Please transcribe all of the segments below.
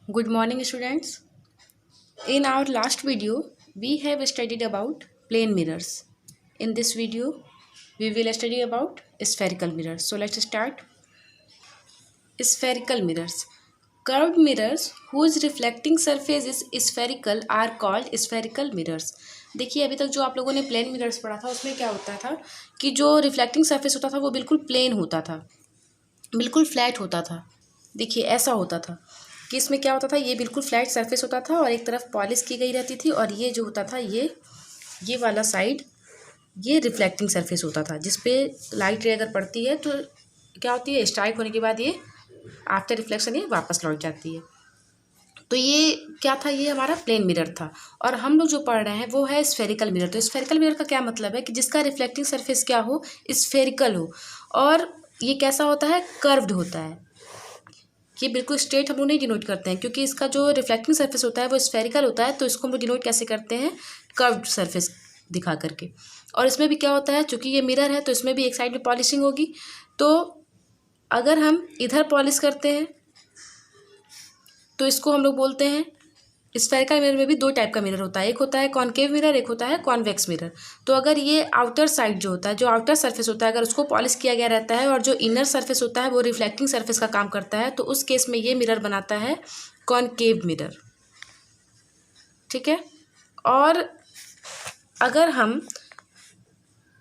Good morning, students. In our last video, we have studied about plane mirrors. In this video, we will study about spherical mirrors. So let's start. Spherical mirrors. Curved mirrors whose reflecting surface is spherical are called spherical mirrors. देखिए अभी तक जो आप लोगों ने plane mirrors पढ़ा था उसमें क्या होता था कि जो रिफ्लेक्टिंग सरफेस होता था वो बिल्कुल प्लेन होता था, बिल्कुल फ्लैट होता था। देखिए ऐसा होता था कि इसमें क्या होता था, ये बिल्कुल फ्लैट सरफेस होता था और एक तरफ पॉलिश की गई रहती थी और ये जो होता था ये वाला साइड ये रिफ्लेक्टिंग सरफेस होता था जिस पे लाइट रे अगर पड़ती है तो क्या होती है, स्ट्राइक होने के बाद ये आफ्टर रिफ्लेक्शन ये वापस लौट जाती है। तो ये क्या था, ये हमारा प्लेन मिरर था। और हम लोग जो पढ़ रहे हैं वो है स्फेरिकल मिरर। तो स्फेरिकल मिरर का क्या मतलब है कि जिसका रिफ्लेक्टिंग सरफेस क्या हो, स्फेरिकल हो और ये कैसा होता है, कर्व्ड होता है। ये बिल्कुल स्ट्रेट हम लोग नहीं डिनोट करते हैं क्योंकि इसका जो रिफ्लेक्टिंग सरफेस होता है वो स्फेरिकल होता है, तो इसको हम लोग डिनोट कैसे करते हैं, कर्व्ड सरफेस दिखा करके। और इसमें भी क्या होता है, चूंकि ये मिरर है तो इसमें भी एक साइड में पॉलिशिंग होगी। तो अगर हम इधर पॉलिश करते हैं तो इसको हम लोग बोलते हैं, स्फेरिकल मिरर में भी दो टाइप का मिरर होता है, एक होता है कॉनकेव मिरर, एक होता है कॉन्वेक्स मिरर। तो अगर ये आउटर साइड जो होता है, जो आउटर सरफेस होता है, अगर उसको पॉलिश किया गया रहता है और जो इनर सरफेस होता है वो रिफ्लेक्टिंग सरफेस का काम करता है, तो उस केस में ये मिरर बनाता है कॉनकेव मिरर। ठीक है। और अगर हम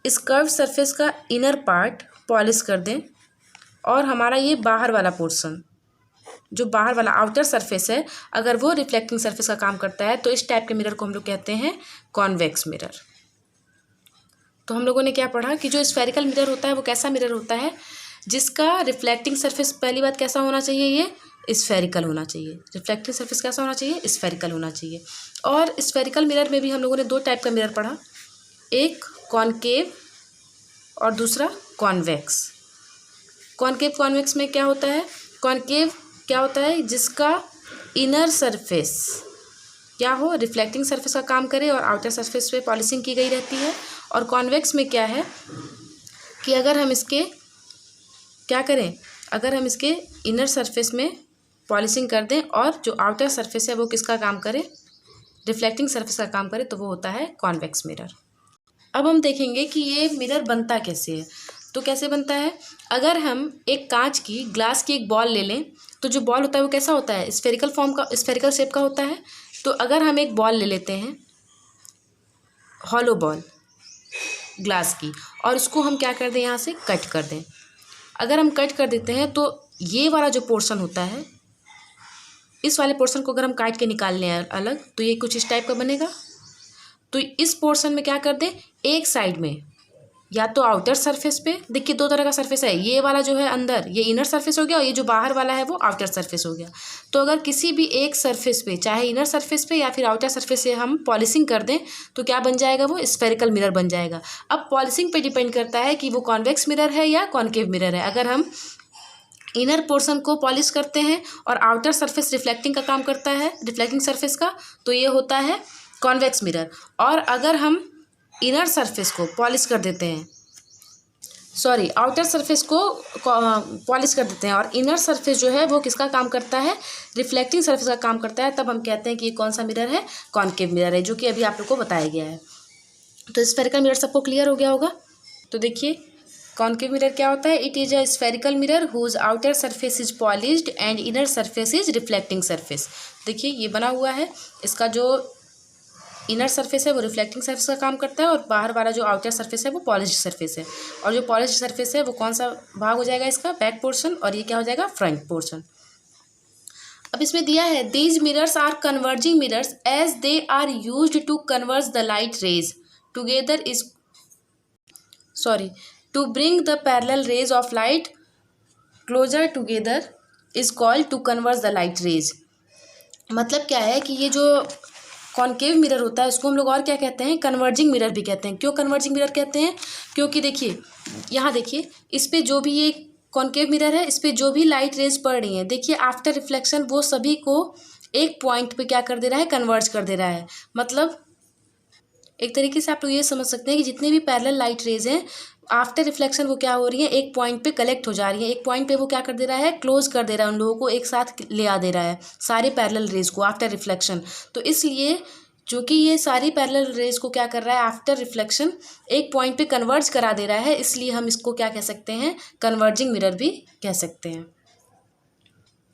इस कर्व सरफेस का इनर पार्ट पॉलिश कर दें और हमारा ये बाहर वाला पोर्शन, जो बाहर वाला आउटर सरफेस है, अगर वो रिफ्लेक्टिंग सरफेस का काम करता है, तो इस टाइप के मिरर को हम लोग कहते हैं कॉन्वेक्स मिरर। तो हम लोगों ने क्या पढ़ा कि जो स्फेरिकल मिरर होता है वो कैसा मिरर होता है, जिसका रिफ्लेक्टिंग सरफेस पहली बात कैसा होना चाहिए, ये स्फेरिकल होना चाहिए। रिफ्लेक्टिंग सरफेस कैसा होना चाहिए, स्फेरिकल होना चाहिए। और स्फेरिकल मिरर में भी हम लोगों ने दो टाइप का मिरर पढ़ा, एक कॉनकेव और दूसरा कॉन्वेक्स। कॉनकेव कॉन्वेक्स में क्या होता है, कॉनकेव क्या होता है, जिसका इनर सरफेस क्या हो, रिफ्लेक्टिंग सरफेस का काम करे और आउटर सरफेस पे पॉलिशिंग की गई रहती है। और कॉन्वेक्स में क्या है कि अगर हम इसके क्या करें, अगर हम इसके इनर सरफेस में पॉलिशिंग कर दें और जो आउटर सरफेस है वो किसका काम करे, रिफ्लेक्टिंग सरफेस का काम करे, तो वो होता है कॉन्वेक्स मिरर। अब हम देखेंगे कि ये मिरर बनता कैसे है। तो कैसे बनता है, अगर हम एक कांच की, ग्लास की एक बॉल ले लें, तो जो बॉल होता है वो कैसा होता है, स्फेरिकल फॉर्म का, स्फेरिकल शेप का होता है। तो अगर हम एक बॉल ले लेते हैं, हॉलो बॉल ग्लास की, और उसको हम क्या कर दें, यहाँ से कट कर दें। अगर हम कट कर देते हैं तो ये वाला जो पोर्शन होता है, इस वाले पोर्शन को अगर हम काट के निकाल लें अलग, तो ये कुछ इस टाइप का बनेगा। तो इस पोर्शन में क्या कर दें, एक साइड में या तो आउटर सरफेस पे, देखिए दो तरह का सरफेस है, ये वाला जो है अंदर ये इनर सरफेस हो गया और ये जो बाहर वाला है वो आउटर सरफेस हो गया। तो अगर किसी भी एक सरफेस पे, चाहे इनर सरफेस पे या फिर आउटर सरफेस से हम पॉलिशिंग कर दें, तो क्या बन जाएगा, वो स्फेरिकल मिरर बन जाएगा। अब पॉलिशिंग पे डिपेंड करता है कि वो कॉन्वेक्स मिरर है या कॉनकेव मिरर है। अगर हम इनर पोर्शन को पॉलिश करते हैं और आउटर सरफेस रिफ्लेक्टिंग का काम करता है, रिफ्लेक्टिंग सरफेस का, तो ये होता है कॉन्वेक्स मिरर। और अगर हम इनर सरफेस को पॉलिश कर देते हैं, सॉरी आउटर सरफेस को पॉलिश कर देते हैं और इनर सरफेस जो है वो किसका काम करता है, रिफ्लेक्टिंग सरफेस का काम करता है, तब हम कहते हैं कि ये कौन सा मिरर है, कॉनकेव मिरर है, जो कि अभी आप लोग को बताया गया है। तो स्फेरिकल मिरर सबको क्लियर हो गया होगा। तो देखिए कॉनकेव मिरर क्या होता है, it is a spherical mirror whose outer surface is polished and inner surface is reflecting surface. देखिए ये बना हुआ है, इसका जो इनर सरफेस है वो रिफ्लेक्टिंग सरफेस का काम करता है और बाहर वाला जो आउटर सरफेस है वो पॉलिश्ड सरफेस है। और जो पॉलिश्ड सरफेस है वो कौन सा भाग हो जाएगा, इसका बैक पोर्शन, और ये क्या हो जाएगा, फ्रंट पोर्शन। अब इसमें दिया है, these mirrors are converging mirrors as they are used to converge the light rays together is to bring the parallel rays of light closer together is called to converge the light rays. मतलब क्या है कि ये जो concave mirror होता है उसको हम लोग और क्या कहते हैं, कन्वर्जिंग मिरर भी कहते हैं। क्यों कन्वर्जिंग मिरर कहते हैं, क्योंकि देखिए यहाँ देखिए, इस पे जो भी ये कॉनकेव मिरर है, इस पे जो भी लाइट रेज पड़ रही है, देखिए आफ्टर रिफ्लेक्शन वो सभी को एक पॉइंट पे क्या कर दे रहा है, कन्वर्ज कर दे रहा है। मतलब एक तरीके से आप लोग ये समझ सकते हैं कि जितने भी पैरेलल लाइट रेज हैं आफ्टर रिफ्लेक्शन वो क्या हो रही है, एक पॉइंट पे कलेक्ट हो जा रही है, एक पॉइंट पे वो क्या कर दे रहा है, क्लोज कर दे रहा है, उन लोगों को एक साथ ले आ दे रहा है सारे पैरेलल रेज को आफ्टर रिफ्लेक्शन। तो इसलिए चूँकि ये सारी पैरेलल रेज को क्या कर रहा है, आफ्टर रिफ्लेक्शन एक पॉइंट पे कन्वर्ज करा दे रहा है, इसलिए हम इसको क्या कह सकते हैं, कन्वर्जिंग मिरर भी कह सकते हैं।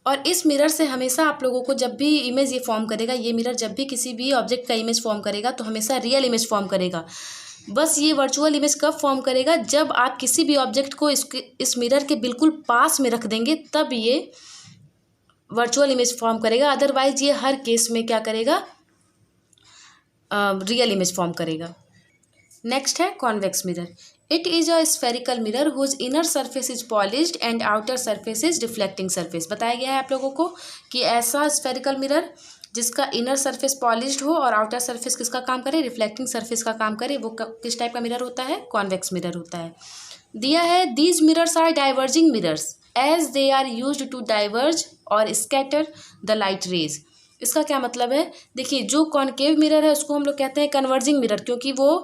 और इस मिरर से हमेशा आप लोगों को जब भी इमेज ये फॉर्म करेगा, ये मिरर जब भी किसी भी ऑब्जेक्ट का इमेज फॉर्म करेगा तो हमेशा रियल इमेज फॉर्म करेगा। बस ये वर्चुअल इमेज कब फॉर्म करेगा, जब आप किसी भी ऑब्जेक्ट को इस मिरर के बिल्कुल पास में रख देंगे, तब ये वर्चुअल इमेज फॉर्म करेगा। अदरवाइज ये हर केस में क्या करेगा, रियल इमेज फॉर्म करेगा। नेक्स्ट है convex mirror. It is a spherical mirror whose inner surface is polished and outer surface is reflecting surface. बताया गया है आप लोगों को कि ऐसा स्फेरिकल मिरर जिसका इनर सरफेस पॉलिश्ड हो और आउटर सरफेस किसका काम करे, रिफ्लेक्टिंग सरफेस का काम करे, वो किस टाइप का मिरर होता है, कॉन्वेक्स मिरर होता है। दिया है these mirrors are diverging mirrors as they are used to diverge और स्कैटर द लाइट रेज। इसका क्या मतलब है, देखिए जो कॉनकेव मिरर है उसको हम लोग कहते हैं कन्वर्जिंग मिरर, क्योंकि वो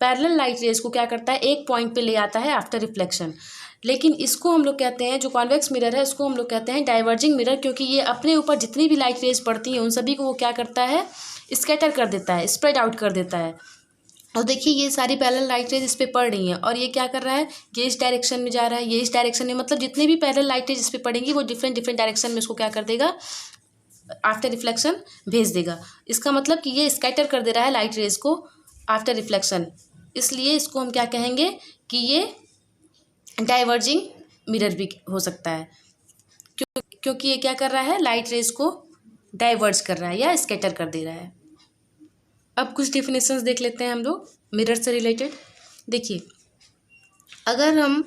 पैरेलल लाइट रेज को क्या करता है, एक पॉइंट पे ले आता है आफ्टर रिफ्लेक्शन। लेकिन इसको हम लोग कहते हैं, जो कॉन्वेक्स मिरर है उसको हम लोग कहते हैं डाइवर्जिंग मिरर, क्योंकि ये अपने ऊपर जितनी भी लाइट रेज पड़ती हैं उन सभी को वो क्या करता है, स्कैटर कर देता है, स्प्रेड आउट कर देता है। और देखिए ये सारी पैरेलल लाइट रेज इस पे पड़ रही हैं और ये क्या कर रहा है, ये इस डायरेक्शन में जा रहा है, ये इस डायरेक्शन में, मतलब जितने भी पैरेलल लाइट रेज इस पे पड़ेंगी वो डिफरेंट डिफरेंट डायरेक्शन में उसको क्या कर देगा, आफ्टर रिफ्लेक्शन भेज देगा। इसका मतलब कि ये स्कैटर कर दे रहा है लाइट रेज को आफ्टर रिफ्लेक्शन, इसलिए इसको हम क्या कहेंगे कि ये डाइवर्जिंग मिरर भी हो सकता है, क्योंकि ये क्या कर रहा है, लाइट रेज को डाइवर्ज कर रहा है या स्कैटर कर दे रहा है। अब कुछ डिफिनेशंस देख लेते हैं हम लोग मिरर से रिलेटेड। देखिए अगर हम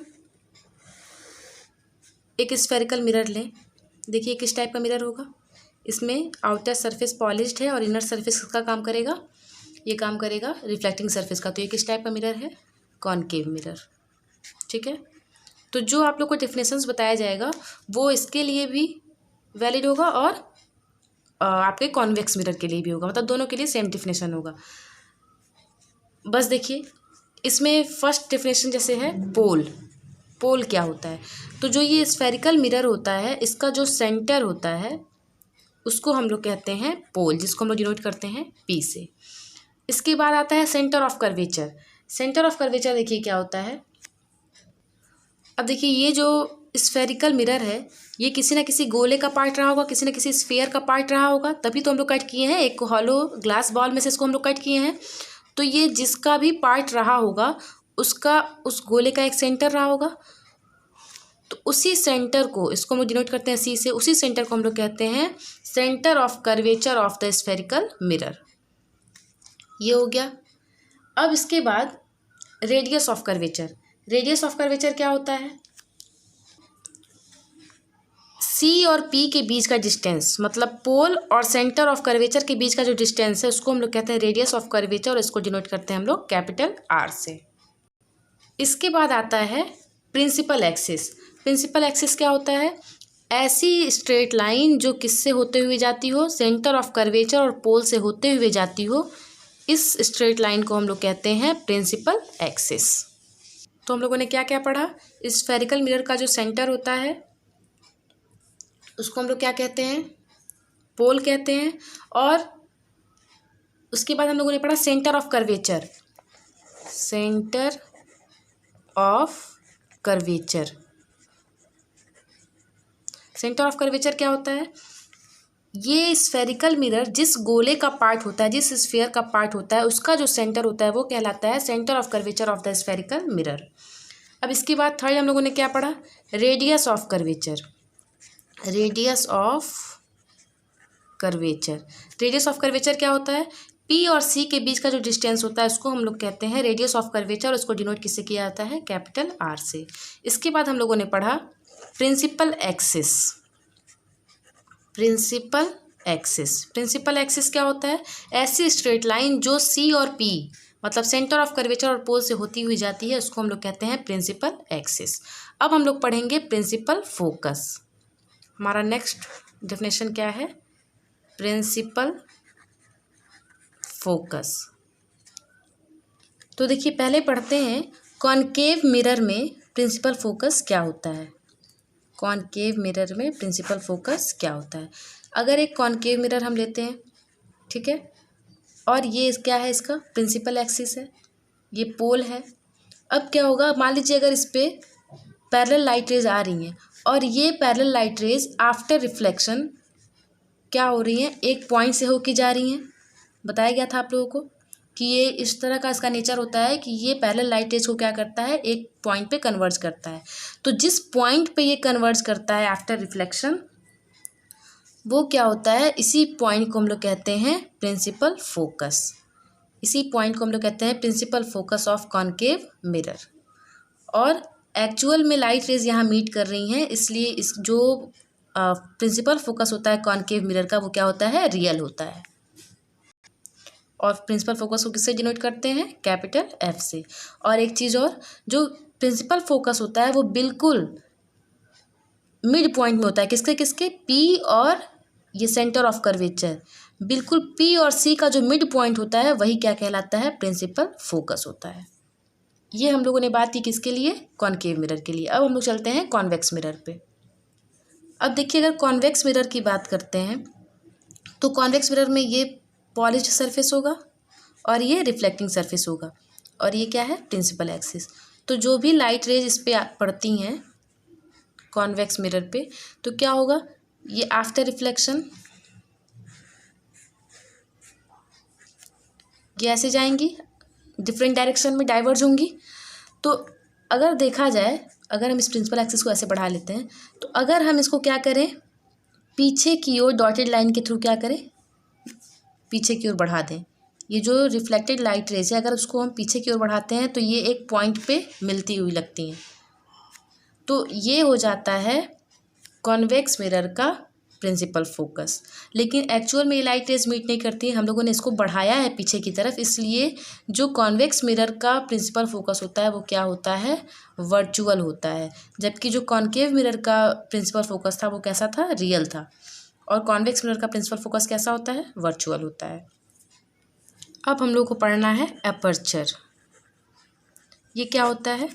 एक स्फेरिकल मिरर लें, देखिए किस टाइप का मिरर होगा, इसमें आउटर सरफेस पॉलिश्ड है और इनर सरफेस का काम करेगा, ये काम करेगा रिफ्लेक्टिंग सरफेस का। तो ये किस टाइप का मिरर है, कॉनकेव मिरर। ठीक है, तो जो आप लोग को डिफिनेशंस बताया जाएगा वो इसके लिए भी वैलिड होगा और आपके कॉन्वेक्स मिरर के लिए भी होगा, मतलब दोनों के लिए सेम डिफिनेशन होगा। बस देखिए इसमें फर्स्ट डिफिनेशन जैसे है पोल, पोल क्या होता है, तो जो ये स्फेरिकल मिरर होता है इसका जो सेंटर होता है उसको हम लोग कहते हैं पोल, जिसको हम लोग डिनोट करते हैं पी से। इसके बाद आता है centre of curvature. Centre of curvature देखिए क्या होता है, अब देखिए ये जो स्फेरिकल मिरर है ये किसी ना किसी गोले का पार्ट रहा होगा, किसी ना किसी स्फीयर का पार्ट रहा होगा, तभी तो हम लोग कट किए हैं, एक हॉलो ग्लास बॉल में से इसको हम लोग कट किए हैं। तो ये जिसका भी पार्ट रहा होगा उसका उस गोले का एक सेंटर रहा होगा, तो उसी सेंटर को, इसको हम लोग डिनोट करते हैं सी से, उसी सेंटर को हम लोग कहते हैं centre of curvature of the spherical mirror. ये हो गया। अब इसके बाद radius of curvature. Radius of curvature क्या होता है, सी और पी के बीच का डिस्टेंस, मतलब पोल और सेंटर ऑफ कर्वेचर के बीच का जो डिस्टेंस है उसको हम लोग कहते हैं रेडियस ऑफ कर्वेचर, और इसको डिनोट करते हैं हम लोग कैपिटल आर से। इसके बाद आता है प्रिंसिपल एक्सिस। प्रिंसिपल एक्सिस क्या होता है, ऐसी स्ट्रेट लाइन जो किससे होते हुए जाती हो, सेंटर ऑफ कर्वेचर और पोल से होते हुए जाती हो, इस स्ट्रेट लाइन को हम लोग कहते हैं प्रिंसिपल एक्सिस। तो हम लोगों ने क्या क्या पढ़ा, स्फेरिकल मिरर का जो सेंटर होता है उसको हम लोग क्या कहते हैं, पोल कहते हैं, और उसके बाद हम लोगों ने पढ़ा centre of curvature. Centre of curvature, centre of curvature क्या होता है, ये स्फेरिकल मिरर जिस गोले का पार्ट होता है, जिस स्फीयर का पार्ट होता है, उसका जो सेंटर होता है वो कहलाता है centre of curvature of the spherical mirror. अब इसके बाद थर्ड हम लोगों ने क्या पढ़ा, radius of curvature. Radius of curvature, radius of curvature क्या होता है, पी और सी के बीच का जो डिस्टेंस होता है उसको हम लोग कहते हैं रेडियस ऑफ कर्वेचर, उसको डिनोट किससे किया जाता है, कैपिटल आर से। इसके बाद हम लोगों ने पढ़ा principal axis. Principal axis, principal axis क्या होता है, ऐसी स्ट्रेट लाइन जो सी और पी मतलब सेंटर ऑफ कर्वेचर और पोल से होती हुई जाती है, उसको हम लोग कहते हैं प्रिंसिपल एक्सिस। अब हम लोग पढ़ेंगे प्रिंसिपल फोकस। हमारा नेक्स्ट डेफिनेशन क्या है, प्रिंसिपल फोकस। तो देखिए पहले पढ़ते हैं कॉनकेव मिरर में प्रिंसिपल फोकस क्या होता है? कॉनकेव मिरर में प्रिंसिपल फोकस क्या होता है? अगर एक कॉनकेव मिरर हम लेते हैं, ठीक है, और ये क्या है, इसका प्रिंसिपल एक्सिस है, ये पोल है। अब क्या होगा, मान लीजिए अगर इस पे पैरेलल लाइट रेज आ रही हैं और ये parallel light rays after reflection क्या हो रही हैं, एक पॉइंट से होके जा रही हैं। बताया गया था आप लोगों को कि ये इस तरह का इसका नेचर होता है कि ये पैरेलल लाइट रेज को क्या करता है, एक पॉइंट पे कन्वर्ज करता है। तो जिस पॉइंट पे ये कन्वर्ज करता है आफ्टर रिफ्लेक्शन, वो क्या होता है, इसी पॉइंट को हम लोग कहते हैं प्रिंसिपल फोकस। इसी पॉइंट को हम लोग कहते हैं principal focus of concave mirror. और एक्चुअल में लाइट रेज यहाँ मीट कर रही हैं, इसलिए इस जो प्रिंसिपल फोकस होता है कॉनकेव मिरर का, वो क्या होता है, रियल होता है। और प्रिंसिपल फोकस को किससे डिनोट करते हैं, कैपिटल एफ से। और एक चीज़ और, जो प्रिंसिपल फोकस होता है वो बिल्कुल मिड पॉइंट में होता है। किसके किसके, पी और ये सेंटर ऑफ कर्वेचर, बिल्कुल पी और सी का जो मिड पॉइंट होता है वही क्या कहलाता है, प्रिंसिपल फोकस होता है। ये हम लोगों ने बात की किसके लिए, कॉनकेव मिरर के लिए। अब हम लोग चलते हैं कॉन्वेक्स मिरर पे। अब देखिए, अगर कॉन्वेक्स मिरर की बात करते हैं तो कॉन्वेक्स मिरर में ये पॉलिश्ड सरफेस होगा और ये रिफ्लेक्टिंग सरफेस होगा, और ये क्या है, प्रिंसिपल एक्सिस। तो जो भी लाइट रेज इस पे पड़ती हैं कॉन्वेक्स मिरर पे, तो क्या होगा, ये आफ्टर रिफ्लेक्शन ये ऐसे जाएंगी, डिफरेंट डायरेक्शन में डाइवर्ज होंगी। तो अगर देखा जाए, अगर हम इस प्रिंसिपल एक्सिस को ऐसे बढ़ा लेते हैं, तो अगर हम इसको क्या करें, पीछे की ओर डॉटेड लाइन के थ्रू क्या करें, पीछे की ओर बढ़ा दें, ये जो रिफ्लेक्टेड लाइट रेज है अगर उसको हम पीछे की ओर बढ़ाते हैं तो ये एक पॉइंट पे मिलती हुई लगती हैं। तो ये हो जाता है कॉन्वेक्स मिरर का प्रिंसिपल फोकस। लेकिन एक्चुअल में ये लाइट रेज मीट नहीं करती, हम लोगों ने इसको बढ़ाया है पीछे की तरफ, इसलिए जो कॉन्वेक्स मिरर का प्रिंसिपल फोकस होता है वो क्या होता है, वर्चुअल होता है। जबकि जो कॉनकेव मिरर का प्रिंसिपल फोकस था वो कैसा था, रियल था। और कॉन्वेक्स मिरर का प्रिंसिपल फोकस कैसा होता है, वर्चुअल होता है। अब हम लोग को पढ़ना है एपर्चर। ये क्या होता है,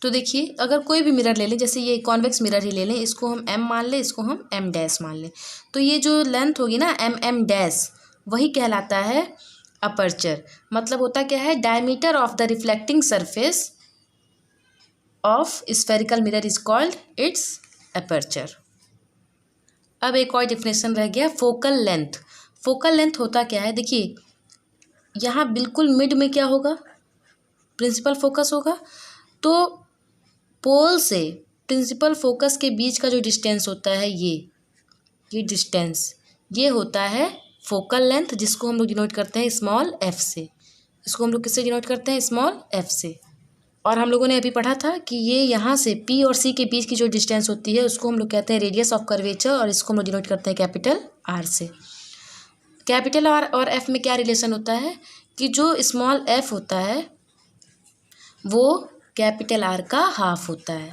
तो देखिए, अगर कोई भी मिरर ले लें, जैसे ये कॉन्वेक्स मिरर ही ले लें, इसको हम एम मान लें, इसको हम एम डैश मान लें, तो ये जो लेंथ होगी ना एम एम डैश, वही कहलाता है अपर्चर। मतलब होता क्या है, diameter of the reflecting surface of spherical mirror is called its aperture. अब एक और डिफिनेशन रह गया, फोकल लेंथ। फोकल लेंथ होता क्या है, देखिए यहाँ बिल्कुल मिड में क्या होगा, प्रिंसिपल फोकस होगा। तो पोल से प्रिंसिपल फोकस के बीच का जो डिस्टेंस होता है, ये डिस्टेंस, ये होता है फोकल लेंथ, जिसको हम लोग डिनोट करते हैं स्मॉल एफ से। इसको हम लोग किससे डिनोट करते हैं, स्मॉल एफ से। और हम लोगों ने अभी पढ़ा था कि ये यहाँ से पी और सी के बीच की जो डिस्टेंस होती है उसको हम लोग कहते हैं रेडियस ऑफ कर्वेचर, और इसको हम लोग डिनोट करते हैं कैपिटल आर से। कैपिटल आर और एफ में क्या रिलेशन होता है कि जो स्मॉल एफ होता है वो कैपिटल आर का हाफ होता है।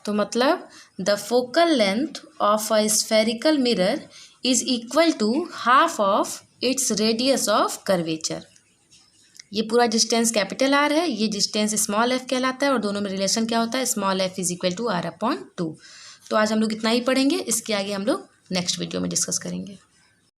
तो मतलब the focal length of a spherical mirror is equal to half of its radius of curvature. ये पूरा डिस्टेंस कैपिटल आर है, ये डिस्टेंस स्मॉल एफ कहलाता है, और दोनों में रिलेशन क्या होता है, small F is equal to R upon 2। तो आज हम लोग इतना ही पढ़ेंगे, इसके आगे हम लोग नेक्स्ट वीडियो में डिस्कस करेंगे।